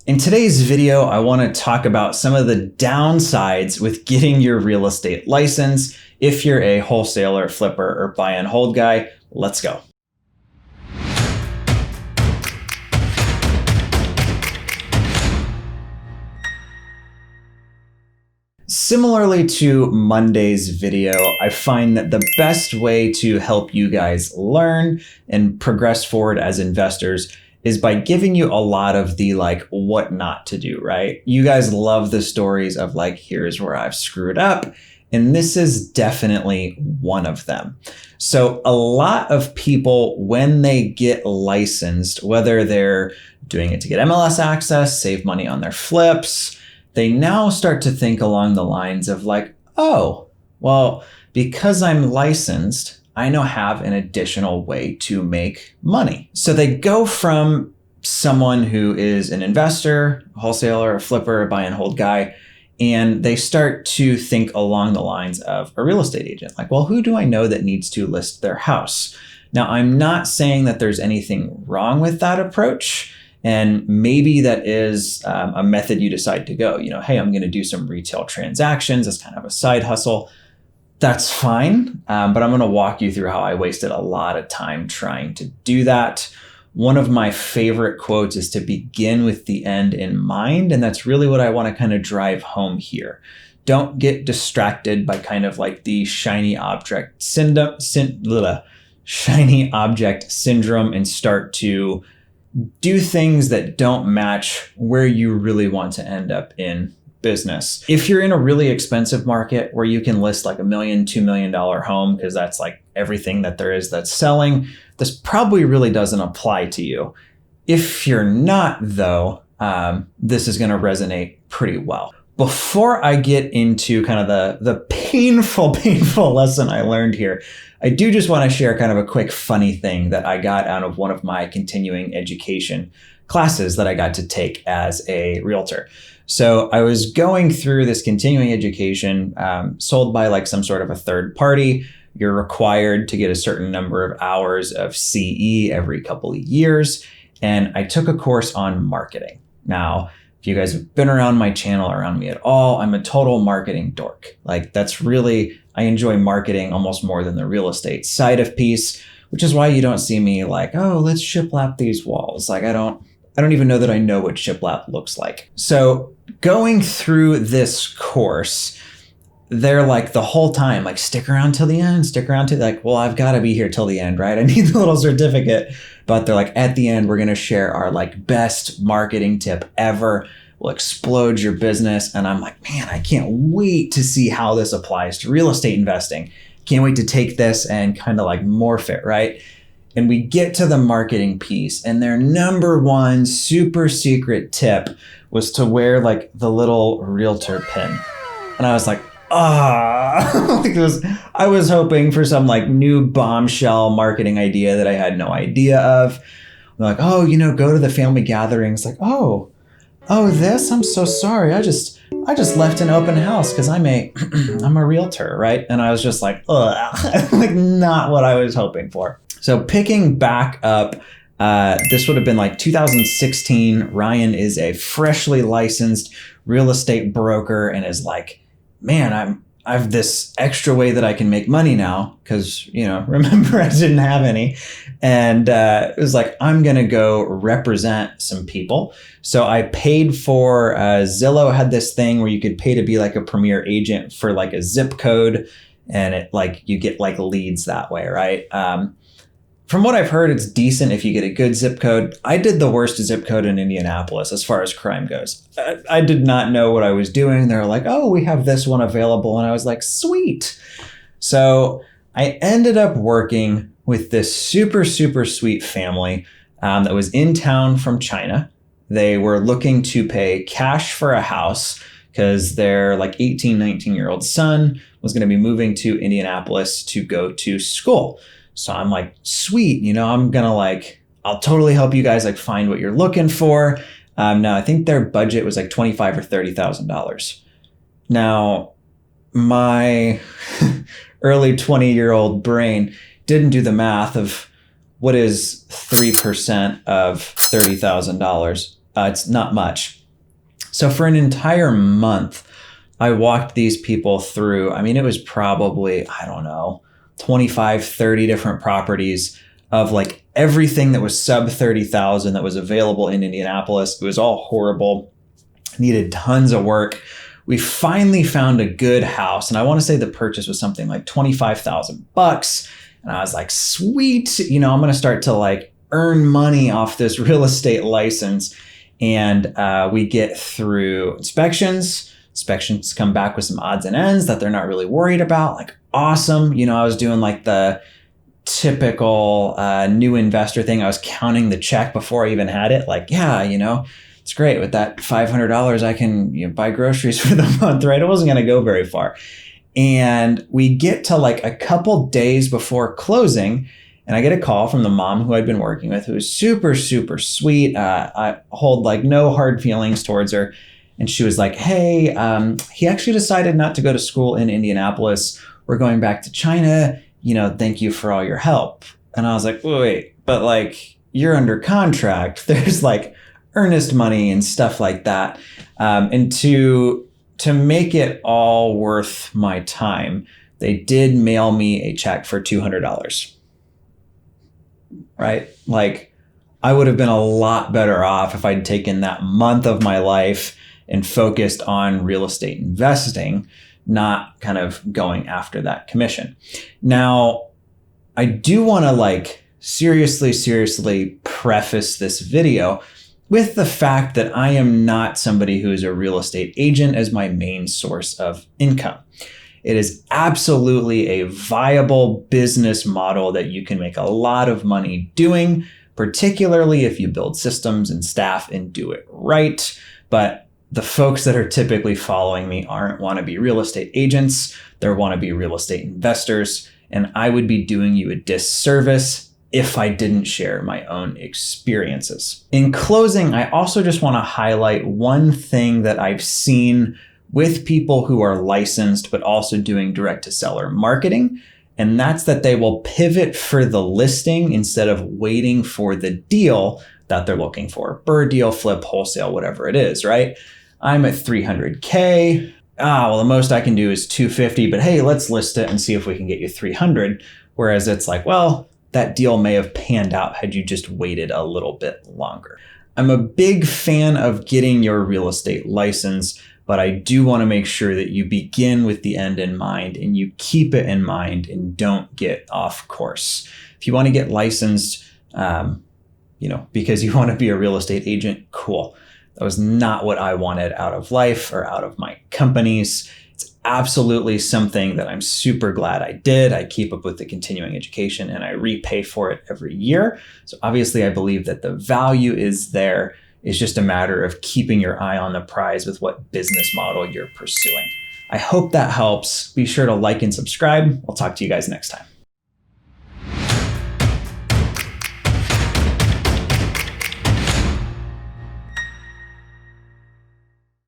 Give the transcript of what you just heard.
In today's video, I want to talk about some of the downsides with getting your real estate license if you're a wholesaler, flipper, or buy and hold guy. Let's go. Similarly to Monday's video, I find that the best way to help you guys learn and progress forward as investors is by giving you a lot of the what not to do, right? You guys love the stories of here's where I've screwed up. And this is definitely one of them. So a lot of people, when they get licensed, whether they're doing it to get MLS access, save money on their flips, they now start to think along the lines of oh, well, because I'm licensed, I now have an additional way to make money. So they go from someone who is an investor, a wholesaler, a flipper, a buy and hold guy, and they start to think along the lines of a real estate agent. Well, who do I know that needs to list their house? Now, I'm not saying that there's anything wrong with that approach. And maybe that is a method you decide to go. Hey, I'm going to do some retail transactions as kind of a side hustle. That's fine, but I'm going to walk you through how I wasted a lot of time trying to do that. One of my favorite quotes is to begin with the end in mind, and that's really what I want to kind of drive home here. Don't get distracted by kind of the shiny object syndrome and start to do things that don't match where you really want to end up in business. If you're in a really expensive market where you can list $1 million, $2 million home, because that's everything that there is that's selling, this probably really doesn't apply to you. If you're not though, this is going to resonate pretty well. Before I get into kind of the painful lesson I learned here, I do just want to share kind of a quick funny thing that I got out of one of my continuing education classes that I got to take as a realtor. So I was going through this continuing education sold by some sort of a third party. You're required to get a certain number of hours of CE every couple of years. And I took a course on marketing. Now, if you guys have been around my channel, around me at all, I'm a total marketing dork. That's really, I enjoy marketing almost more than the real estate side of piece, which is why you don't see me oh, let's shiplap these walls. I don't even know that I know what shiplap looks like. So going through this course, they're the whole time, stick around till the end, stick around till well, I've got to be here till the end, right? I need the little certificate. But they're at the end, we're going to share our best marketing tip ever. We'll explode your business. And I'm man, I can't wait to see how this applies to real estate investing. Can't wait to take this and kind of morph it, right? And we get to the marketing piece, and their number one super secret tip was to wear the little realtor pin. And I was I was hoping for some new bombshell marketing idea that I had no idea of. I'm go to the family gatherings. Oh, this, I'm so sorry. I just left an open house because I'm a realtor, right? And I was just ugh, not what I was hoping for. So picking back up, this would have been 2016. Ryan is a freshly licensed real estate broker and is man, I have this extra way that I can make money now because, remember I didn't have any. And it was I'm going to go represent some people. So I paid for, Zillow had this thing where you could pay to be a premier agent for a zip code. And it you get leads that way, right? From what I've heard, it's decent if you get a good zip code. I did the worst zip code in Indianapolis as far as crime goes. I did not know what I was doing. They were oh, we have this one available. And I was sweet. So I ended up working with this super, super sweet family that was in town from China. They were looking to pay cash for a house because their 18, 19-year-old son was going to be moving to Indianapolis to go to school. So I'm sweet, I'm gonna I'll totally help you guys find what you're looking for. Now I think their budget was $25,000 or $30,000. Now my early 20-year-old brain didn't do the math of what is 3% of $30,000. It's not much. So for an entire month, I walked these people through, I mean, it was probably, I don't know, 25, 30 different properties of like everything that was sub 30,000 that was available in Indianapolis. It was all horrible, needed tons of work. We finally found a good house, and I want to say the purchase was something like $25,000. And I was like, sweet, I'm going to start to like earn money off this real estate license. And we get through inspections. Inspections come back with some odds and ends that they're not really worried about. Like, awesome. I was doing like the typical new investor thing. I was counting the check before I even had it. Like, yeah, it's great. With that $500, I can buy groceries for the month, right? It wasn't going to go very far. And we get to like a couple days before closing, and I get a call from the mom who I'd been working with, who was super, super sweet. I hold like no hard feelings towards her. And she was like, hey, he actually decided not to go to school in Indianapolis. We're going back to China. Thank you for all your help. And I was like, wait, but like, you're under contract. There's like earnest money and stuff like that. And to make it all worth my time, they did mail me a check for $200. Right? Like, I would have been a lot better off if I'd taken that month of my life and focused on real estate investing, not kind of going after that commission. Now, I do want to like seriously preface this video with the fact that I am not somebody who is a real estate agent as my main source of income. It is absolutely a viable business model that you can make a lot of money doing, particularly if you build systems and staff and do it right. But the folks that are typically following me aren't wannabe real estate agents. They're wannabe real estate investors. And I would be doing you a disservice if I didn't share my own experiences. In closing, I also just want to highlight one thing that I've seen with people who are licensed, but also doing direct to seller marketing. And that's that they will pivot for the listing instead of waiting for the deal that they're looking for. Bird deal, flip, wholesale, whatever it is, right? I'm at 300K. Well, the most I can do is 250, but hey, let's list it and see if we can get you 300. Whereas it's like, well, that deal may have panned out had you just waited a little bit longer. I'm a big fan of getting your real estate license, but I do want to make sure that you begin with the end in mind and you keep it in mind and don't get off course. If you want to get licensed, because you want to be a real estate agent, cool. That was not what I wanted out of life or out of my companies. It's absolutely something that I'm super glad I did. I keep up with the continuing education and I repay for it every year. So obviously I believe that the value is there. It's just a matter of keeping your eye on the prize with what business model you're pursuing. I hope that helps. Be sure to like and subscribe. I'll talk to you guys next time.